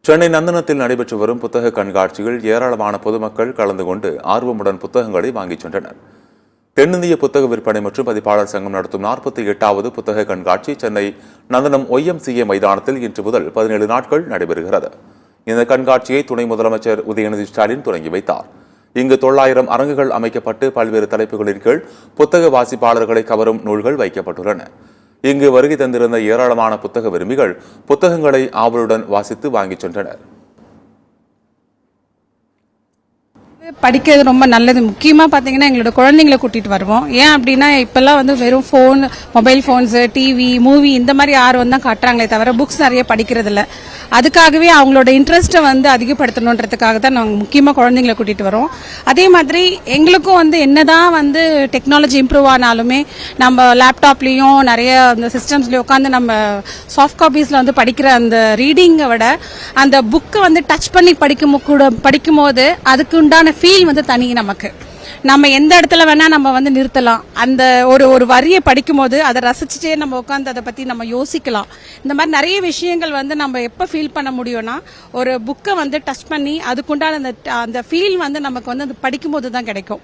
சென்னை நந்தனத்தில் நடைபெற்று வரும் புத்தக கண்காட்சியில் ஏராளமான பொதுமக்கள் கலந்து கொண்டு ஆர்வமுடன் புத்தகங்களை வாங்கிச் சென்றனர். தென்னிந்திய புத்தக விற்பனை மற்றும் பதிப்பாளர் சங்கம் நடத்தும் 48வது புத்தக கண்காட்சி சென்னை நந்தனம் YMCA மைதானத்தில் இன்று முதல் 17 நாட்கள் நடைபெறுகிறது. இந்த கண்காட்சியை துணை முதலமைச்சர் உதயநிதி ஸ்டாலின் தொடங்கி வைத்தார். இங்கு 900 அரங்குகள் அமைக்கப்பட்டு பல்வேறு தலைப்புகளின் கீழ் புத்தக வாசிப்பாளர்களை கவரும் நூல்கள் வைக்கப்பட்டுள்ளன. இங்கு வருகை தந்திருந்த ஏராளமான புத்தக விரும்பிகள் புத்தகங்களை ஆவலுடன் வாசித்து வாங்கிச் சென்றனர். படிக்கிறது ரொம்ப நல்லது. முக்கியமாக பார்த்தீங்கன்னா எங்களோட குழந்தைங்களை கூட்டிட்டு வருவோம். ஏன் அப்படின்னா இப்பெல்லாம் வெறும் phone, mobile phones, TV, movie இந்த மாதிரி ஆர்வம் தான் காட்டுறாங்களே தவிர புக்ஸ் நிறைய படிக்கிறது இல்லை. அதுக்காகவே அவங்களோட இன்ட்ரெஸ்ட்டை அதிகப்படுத்தணுன்றதுக்காக தான் நாங்கள் முக்கியமாக குழந்தைங்களை கூட்டிட்டு வரோம். அதே மாதிரி எங்களுக்கும் என்னதான் டெக்னாலஜி இம்ப்ரூவ் ஆனாலுமே நம்ம லேப்டாப்லேயும் நிறைய அந்த சிஸ்டம்ஸ்லேயும் உட்காந்து நம்ம சாஃப்ட் காப்பீஸில் படிக்கிற அந்த ரீடிங்கை விட அந்த புக்கை டச் பண்ணி படிக்கும் போது அதுக்கு உண்டான ஃபீல் தனி. நம்ம எந்த இடத்துல வேணா நம்ம நிறுத்தலாம். அந்த ஒரு வரியை படிக்கும் போது அதை ரசிச்சுட்டே நம்ம உட்காந்து அதை பத்தி நம்ம யோசிக்கலாம். இந்த மாதிரி நிறைய விஷயங்கள் நம்ம எப்ப ஃபீல் பண்ண முடியும்னா ஒரு புக்கை டச் பண்ணி அதுக்குண்டான அந்த ஃபீல் நமக்கு அது படிக்கும் போது தான் கிடைக்கும்.